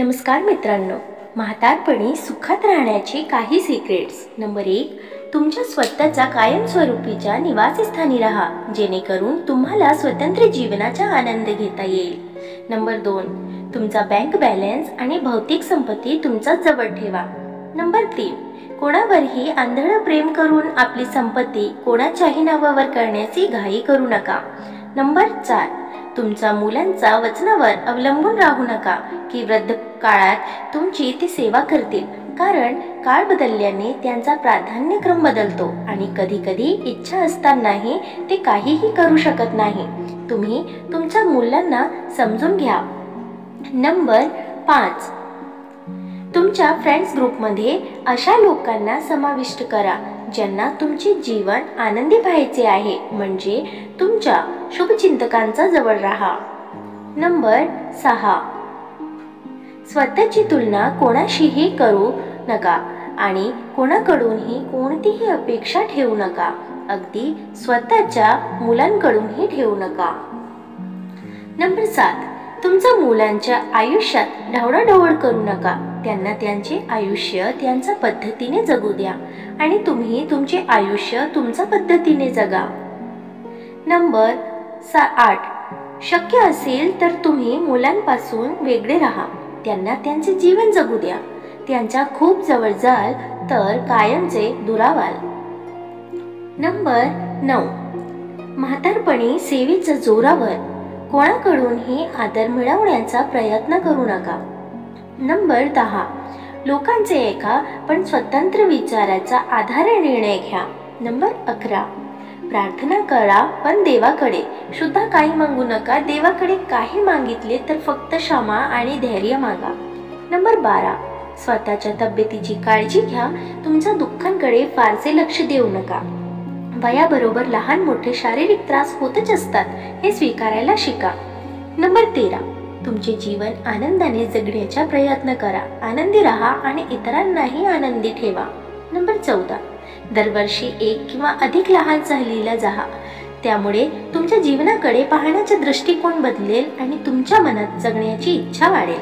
नमस्कार मित्रांनो, म्हातारपणी सुखात राहण्याचे काही सिक्रेट्स। नंबर 1, तुमच्या स्वतःच्या कायमस्वरूपीच्या निवासस्थानी राहा, जेणेकरून तुम्हाला स्वतंत्र जीवनाचा आनंद घेता येईल। नंबर 2, तुमचा बँक बॅलन्स आणि भौतिक संपत्ती तुमच्या जवळ ठेवा। नंबर 3, कोणावरही आंधळ प्रेम करून आपली संपत्ती कोणाच्याही नावावर करण्याची घाई करू नका। नंबर 4, तुमच्या मुलांच्या वचनावर अवलंबून राहू नका की वृद्ध काळात तुमची ते सेवा करतील, कारण काळ बदलल्याने त्यांचा प्राधान्यक्रम बदलतो आणि कधी-कधी इच्छा असतानाही ते काहीही करू शकत नाही। तुम्ही तुमच्या मुलांना समजून घ्या। नंबर 5, तुमच्या फ्रेंड्स ग्रुपमध्ये अशा लोकांना समाविष्ट करा ज्यांना तुमचे जीवन आनंदी पाहायचे आहे, म्हणजे तुमच्या शुभचिंतकांचा जवळ राहा। नंबर 6, स्वतःची तुलना कोणाशीही करू नका आणि कोणाकडूनही कोणतीही अपेक्षा ठेवू नका, अगदी स्वतःच्या मुलांकडूनही ठेवू नका। नंबर 7, तुमच्या मुलांच्या आयुष्यात ढवळाढवळ करू नका, त्यांना त्यांचे आयुष्य त्यांच्या पद्धतीने जगू द्या आणि तुम्ही तुमचे आयुष्य तुमच्या पद्धतीने जगा। नंबर 8, शक्य असेल तर तुम्ही मुलांपासून वेगळे राहा, त्यांना त्यांचे जीवन जगू द्या, त्यांच्या खूप जवळ जाल तर कायमचे दुरावाल। नंबर 9, म्हातारपणी सेवेच्या जोरावर कोणाकडूनही आदर मिळवण्याचा प्रयत्न करू नका। नंबर 10, लोकांचे ऐका पण स्वतंत्र विचाराचा आधारे निर्णय घ्या। नंबर 11, प्रार्थना करा पण देवाकडे सुद्धा काही मागू नका, देवाकडे काही मागितले तर फक्त क्षमा आणि धैर्य मागा। नंबर 12, स्वतःच्या तब्येतीची काळजी घ्या, तुमच्या दुःखांकडे फारसे लक्ष देऊ नका। वयाबरोबर लहान मोठे शारीरिक त्रास होतच असतात, हे स्वीकारायला शिका। नंबर 13, तुमचे जीवन आनंदाने जगण्याचा प्रयत्न करा, आनंदी राहा आणि इतरांनाही आनंदी ठेवा। नंबर 14, दरवर्षी एक किंवा अधिक लहान सहलीला जा, त्यामुळे तुमच्या जीवनाकडे पाहण्याचा दृष्टिकोन बदलेल आणि तुमच्या मनात जगण्याची इच्छा वाढेल।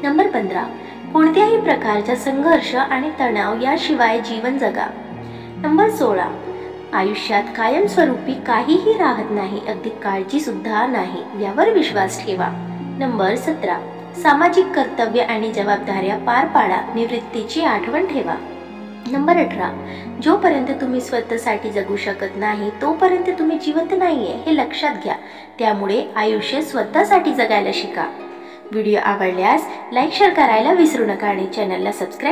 नंबर 15, कोणत्याही प्रकारचा संघर्ष आणि तणाव याशिवाय जीवन जगा। नंबर 16, आयुष्यात कायमस्वरूपी काहीही राहत नाही, अगदी काळजी सुद्धा नाही, यावर विश्वास ठेवा। नंबर 17, सामाजिक कर्तव्य आणि जबाबदाऱ्या पार पाडा, निवृत्तीची आठवण ठेवा। नंबर 18, जोपर्यंत तुम्ही स्वतःसाठी जगू शकत नाही तोपर्यंत तुम्ही जिवंत नाहीये, हे लक्षात घ्या, त्यामुळे आयुष्य स्वतःसाठी जगायला शिका। व्हिडिओ आवडल्यास लाईक शेअर करायला विसरू नका आणि चॅनलला सबस्क्राईब